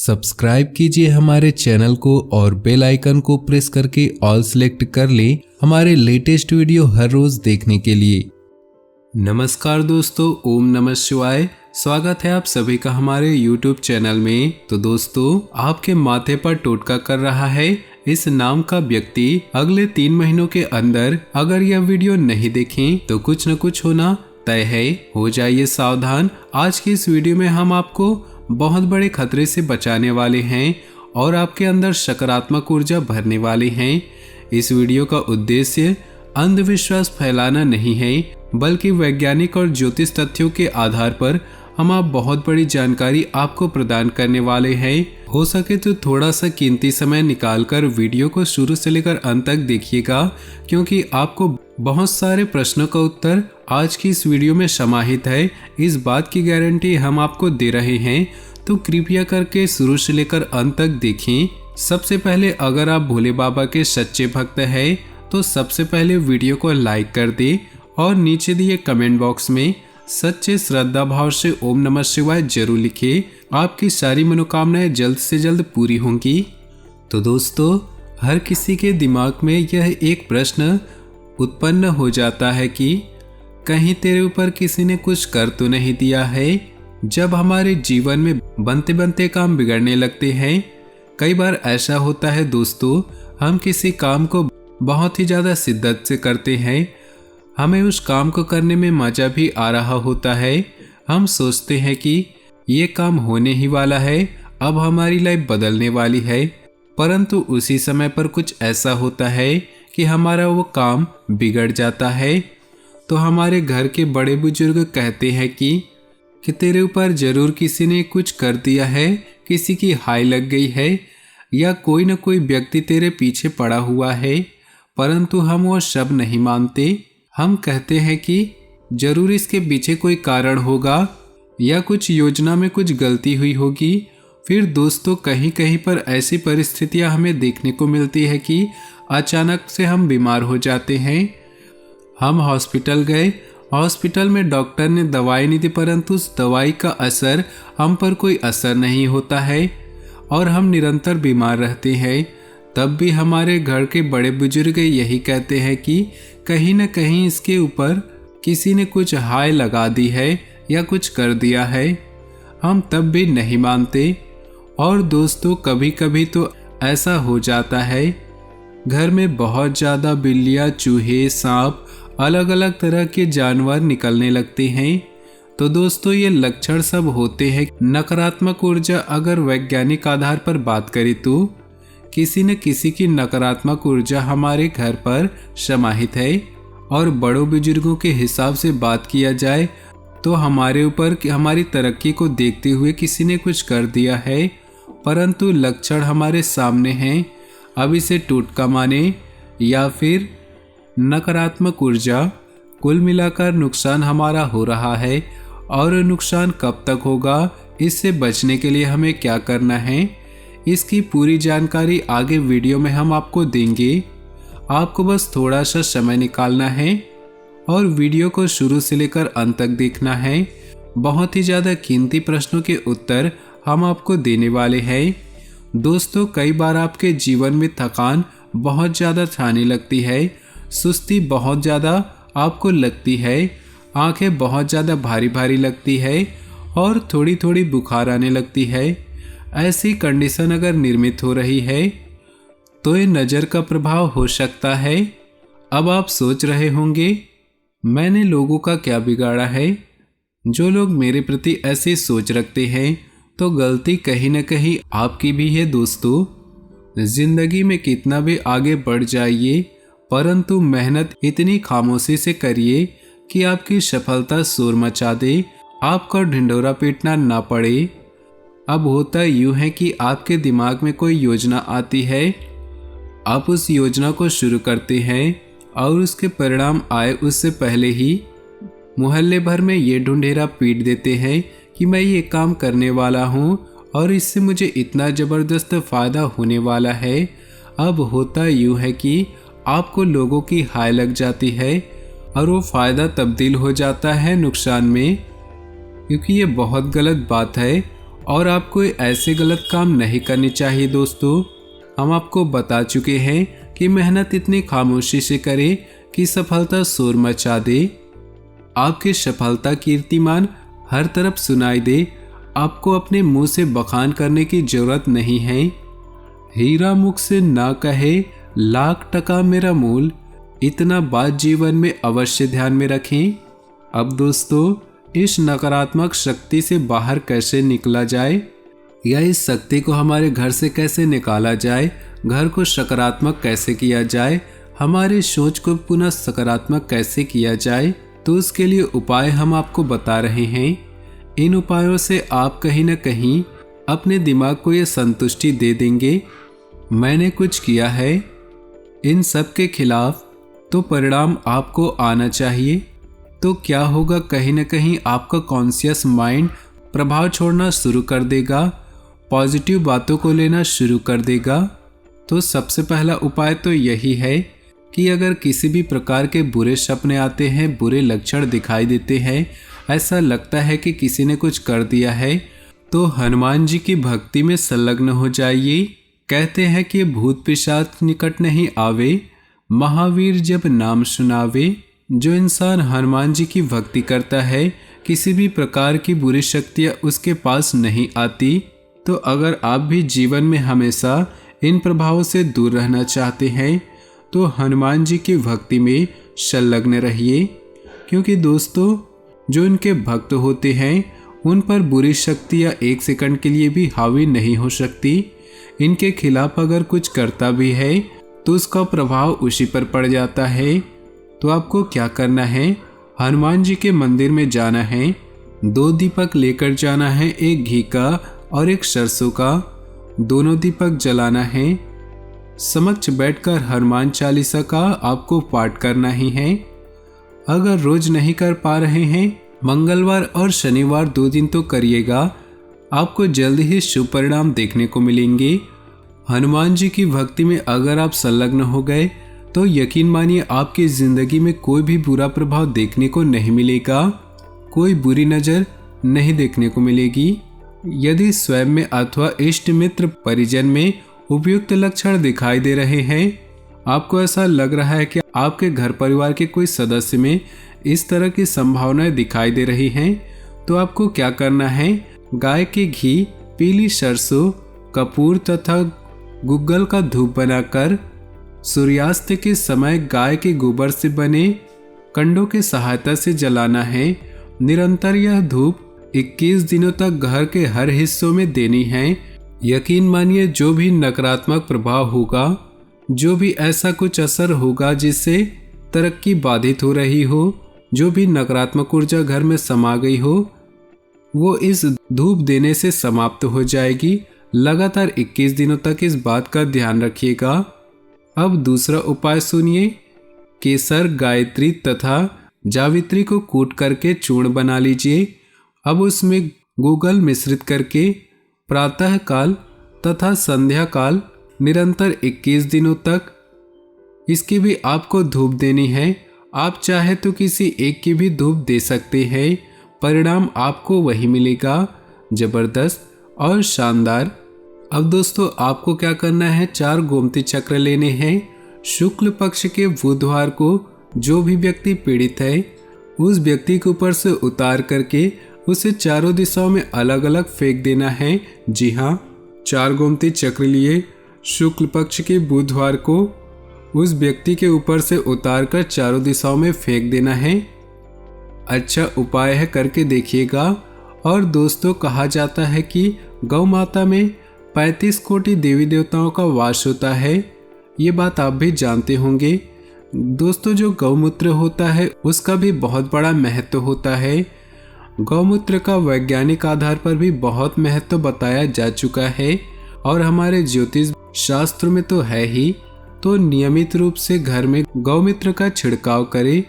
Subscribe कीजिए हमारे channel को और बेल आइकन को प्रेस करके ऑल सेलेक्ट कर लें हमारे लेटेस्ट वीडियो हर रोज देखने के लिए। नमस्कार दोस्तों, ओम नमः शिवाय। स्वागत है आप सभी का हमारे YouTube चैनल में। तो दोस्तों, आपके माथे पर टोटका कर रहा है इस नाम का व्यक्ति अगले 3 महीनों के अंदर अगर यह वीडियो नहीं देखें तो कुछ न कुछ होना तय है। हो जाइए सावधान। आज की इस वीडियो में हम आपको बहुत बड़े खतरे से बचाने वाले हैं और आपके अंदर सकारात्मक ऊर्जा भरने वाले हैं। इस वीडियो का उद्देश्य अंधविश्वास फैलाना नहीं है, बल्कि वैज्ञानिक और ज्योतिष तथ्यों के आधार पर हम आप बहुत बड़ी जानकारी आपको प्रदान करने वाले हैं। हो सके तो थोड़ा सा कीमती समय निकालकर वीडियो को शुरू से लेकर अंत तक देखिएगा, क्योंकि आपको बहुत सारे प्रश्नों का उत्तर आज की इस वीडियो में समाहित है। इस बात की गारंटी हम आपको दे रहे हैं, तो कृपया करके शुरू से लेकर अंत तक देखें। सबसे पहले, अगर आप भोले बाबा के सच्चे भक्त हैं तो सबसे पहले वीडियो को लाइक कर दे और नीचे दिए कमेंट बॉक्स में सच्चे श्रद्धा भाव से ओम नमः शिवाय जरूर लिखे। आपकी सारी मनोकामनाएं जल्द से जल्द पूरी होंगी। तो दोस्तों, हर किसी के दिमाग में यह एक प्रश्न उत्पन्न हो जाता है कि कहीं तेरे ऊपर किसी ने कुछ कर तो नहीं दिया है। जब हमारे जीवन में बनते बनते काम बिगड़ने लगते हैं, कई बार ऐसा होता है दोस्तों, हम किसी काम को बहुत ही ज़्यादा शिद्दत से करते हैं। हमें उस काम को करने में मज़ा भी आ रहा होता है। हम सोचते हैं कि ये काम होने ही वाला है, अब हमारी लाइफ बदलने वाली है। परंतु उसी समय पर कुछ ऐसा होता है कि हमारा वो काम बिगड़ जाता है। तो हमारे घर के बड़े बुजुर्ग कहते हैं कि तेरे ऊपर जरूर किसी ने कुछ कर दिया है, किसी की हाय लग गई है या कोई न कोई व्यक्ति तेरे पीछे पड़ा हुआ है। परंतु हम वो सब नहीं मानते। हम कहते हैं कि जरूर इसके पीछे कोई कारण होगा या कुछ योजना में कुछ गलती हुई होगी। फिर दोस्तों, कहीं कहीं पर ऐसी परिस्थितियां हमें देखने को मिलती है कि अचानक से हम बीमार हो जाते हैं। हम हॉस्पिटल गए, हॉस्पिटल में डॉक्टर ने दवाई नहीं दी, परंतु उस दवाई का असर हम पर कोई असर नहीं होता है और हम निरंतर बीमार रहते हैं। तब भी हमारे घर के बड़े बुजुर्ग यही कहते हैं कि कहीं न कहीं इसके ऊपर किसी ने कुछ हाय लगा दी है या कुछ कर दिया है। हम तब भी नहीं मानते। और दोस्तों, कभी कभी तो ऐसा हो जाता है, घर में बहुत ज़्यादा बिल्लियाँ, चूहे, सांप, अलग अलग तरह के जानवर निकलने लगते हैं। तो दोस्तों, ये लक्षण सब होते हैं। नकारात्मक ऊर्जा, अगर वैज्ञानिक आधार पर बात करें तो किसी न किसी की नकारात्मक ऊर्जा हमारे घर पर समाहित है। और बड़ों बुजुर्गों के हिसाब से बात किया जाए तो हमारे ऊपर हमारी तरक्की को देखते हुए किसी ने कुछ कर दिया है, परंतु लक्षण हमारे सामने हैं। अब इसे टोटका माने या फिर नकारात्मक ऊर्जा, कुल मिलाकर नुकसान हमारा हो रहा है। और नुकसान कब तक होगा, इससे बचने के लिए हमें क्या करना है, इसकी पूरी जानकारी आगे वीडियो में हम आपको देंगे। आपको बस थोड़ा सा समय निकालना है और वीडियो को शुरू से लेकर अंत तक देखना है। बहुत ही ज़्यादा कीमती प्रश्नों के उत्तर हम आपको देने वाले हैं। दोस्तों, कई बार आपके जीवन में थकान बहुत ज़्यादा छाने लगती है, सुस्ती बहुत ज़्यादा आपको लगती है, आंखें बहुत ज़्यादा भारी भारी लगती है और थोड़ी थोड़ी बुखार आने लगती है। ऐसी कंडीशन अगर निर्मित हो रही है तो ये नज़र का प्रभाव हो सकता है। अब आप सोच रहे होंगे, मैंने लोगों का क्या बिगाड़ा है। जो लोग मेरे प्रति ऐसी सोच रखते हैं तो गलती कहीं न कहीं आपकी भी है। दोस्तों, जिंदगी में कितना भी आगे बढ़ जाइए, परंतु मेहनत इतनी खामोशी से करिए कि आपकी सफलता शोर मचा दे, आपका ढिंढोरा पीटना ना पड़े। अब होता यूँ है कि आपके दिमाग में कोई योजना आती है, आप उस योजना को शुरू करते हैं और उसके परिणाम आए उससे पहले ही मोहल्ले भर में ये ढूंढेरा पीट देते हैं कि मैं ये काम करने वाला हूँ और इससे मुझे इतना ज़बरदस्त फ़ायदा होने वाला है। अब होता यूँ है कि आपको लोगों की हाय लग जाती है और वो फ़ायदा तब्दील हो जाता है नुकसान में, क्योंकि ये बहुत गलत बात है और आपको ऐसे गलत काम नहीं करने चाहिए। दोस्तों, हम आपको बता चुके हैं कि मेहनत इतनी खामोशी से करें कि सफलता शोर मचा दे। आपकी सफलता कीर्तिमान हर तरफ सुनाई दे। आपको अपने मुंह से बखान करने की जरूरत नहीं है। हीरा मुख से ना कहे लाख टका मेरा मूल, इतना बात जीवन में अवश्य ध्यान में रखें। अब दोस्तों, इस नकारात्मक शक्ति से बाहर कैसे निकला जाए या इस शक्ति को हमारे घर से कैसे निकाला जाए, घर को सकारात्मक कैसे किया जाए, हमारी सोच को पुनः सकारात्मक कैसे किया जाए, तो उसके लिए उपाय हम आपको बता रहे हैं। इन उपायों से आप कहीं न कहीं अपने दिमाग को ये संतुष्टि दे देंगे, मैंने कुछ किया है। इन सब के खिलाफ तो परिणाम आपको आना चाहिए। तो क्या होगा, कहीं न कहीं आपका कॉन्शियस माइंड प्रभाव छोड़ना शुरू कर देगा, पॉजिटिव बातों को लेना शुरू कर देगा। तो सबसे पहला उपाय तो यही है कि अगर किसी भी प्रकार के बुरे सपने आते हैं, बुरे लक्षण दिखाई देते हैं, ऐसा लगता है कि किसी ने कुछ कर दिया है, तो हनुमान जी की भक्ति में संलग्न हो जाइए। कहते हैं कि भूत पिशाच निकट नहीं आवे, महावीर जब नाम सुनावे। जो इंसान हनुमान जी की भक्ति करता है, किसी भी प्रकार की बुरी शक्तियाँ उसके पास नहीं आती। तो अगर आप भी जीवन में हमेशा इन प्रभावों से दूर रहना चाहते हैं, तो हनुमान जी की भक्ति में संलग्न रहिए। क्योंकि दोस्तों, जो इनके भक्त होते हैं, उन पर बुरी शक्तियाँ एक सेकंड के लिए भी हावी नहीं हो सकती। इनके खिलाफ अगर कुछ करता भी है, तो उसका प्रभाव उसी पर पड़ जाता है। तो आपको क्या करना है, हनुमान जी के मंदिर में जाना है, 2 दीपक लेकर जाना है, एक घी का और एक सरसों का। दोनों दीपक जलाना है। समक्ष बैठकर हनुमान चालीसा का आपको पाठ करना ही है। अगर रोज नहीं कर पा रहे हैं, मंगलवार और शनिवार 2 दिन तो करिएगा, आपको जल्द ही शुभ परिणाम देखने को मिलेंगे। हनुमान जी की भक्ति में अगर आप संलग्न हो गए, तो यकीन मानिए आपकी जिंदगी में कोई भी बुरा प्रभाव देखने को नहीं मिलेगा, कोई बुरी नज़र नहीं देखने को मिलेगी। यदि स्वयं में अथवा इष्ट मित्र परिजन में उपयुक्त लक्षण दिखाई दे रहे हैं, आपको ऐसा लग रहा है कि आपके घर परिवार के कोई सदस्य में इस तरह की संभावनाएं दिखाई दे रही हैं, तो आपको क्या करना है, गाय के घी, पीली सरसों, कपूर तथा गुग्गल का धूप बनाकर सूर्यास्त के समय गाय के गोबर से बने कंडों की सहायता से जलाना है। निरंतर यह धूप 21 दिनों तक घर के हर हिस्सों में देनी है। यकीन मानिए, जो भी नकारात्मक प्रभाव होगा, जो भी ऐसा कुछ असर होगा जिससे तरक्की बाधित हो रही हो, जो भी नकारात्मक ऊर्जा घर में समा गई हो, वो इस धूप देने से समाप्त हो जाएगी। लगातार 21 दिनों तक इस बात का ध्यान रखिएगा। अब दूसरा उपाय सुनिए। केसर, गायत्री तथा जावित्री को कूट करके चूर्ण बना लीजिए। अब उसमें गुग्गल मिश्रित करके प्रातः काल तथा संध्या काल निरंतर 21 दिनों तक इसकी भी आपको धूप देनी है। आप चाहे तो किसी एक की भी धूप दे सकते हैं, परिणाम आपको वही मिलेगा, जबरदस्त और शानदार। अब दोस्तों, आपको क्या करना है, 4 गोमती चक्र लेने हैं। शुक्ल पक्ष के बुधवार को जो भी व्यक्ति पीड़ित है, उस व्यक्ति के ऊपर से उतार करके उसे चारों दिशाओं में अलग अलग फेंक देना है। जी हाँ, 4 गोमती चक्र लिए शुक्ल पक्ष के बुधवार को उस व्यक्ति के ऊपर से उतार कर चारों दिशाओं में फेंक देना है। अच्छा उपाय है, करके देखिएगा। और दोस्तों, कहा जाता है कि गौ माता में 35 कोटि देवी देवताओं का वास होता है। ये बात आप भी जानते होंगे। दोस्तों, जो गौमूत्र होता है उसका भी बहुत बड़ा महत्व होता है। गौमूत्र का वैज्ञानिक आधार पर भी बहुत महत्व बताया जा चुका है और हमारे ज्योतिष शास्त्र में तो है ही। तो नियमित रूप से घर में गौमूत्र का छिड़काव करें,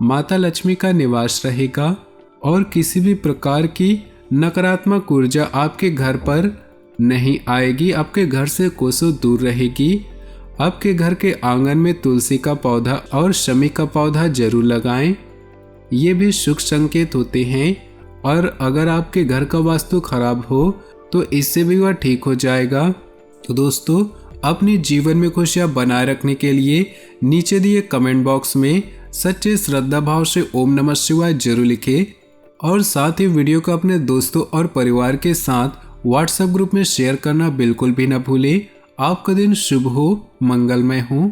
माता लक्ष्मी का निवास रहेगा और किसी भी प्रकार की नकारात्मक ऊर्जा आपके घर पर नहीं आएगी, आपके घर से कोसों दूर रहेगी। आपके घर के आंगन में तुलसी का पौधा और शमी का पौधा जरूर लगाएं, ये भी शुभ संकेत होते हैं। और अगर आपके घर का वास्तु खराब हो तो इससे भी वह ठीक हो जाएगा। तो दोस्तों, अपने जीवन में खुशियाँ बनाए रखने के लिए नीचे दिए कमेंट बॉक्स में सच्चे श्रद्धा भाव से ओम नमः शिवाय जरूर लिखें और साथ ही वीडियो को अपने दोस्तों और परिवार के साथ व्हाट्सएप ग्रुप में शेयर करना बिल्कुल भी ना भूलें। आपका दिन शुभ हो, मंगलमय हो।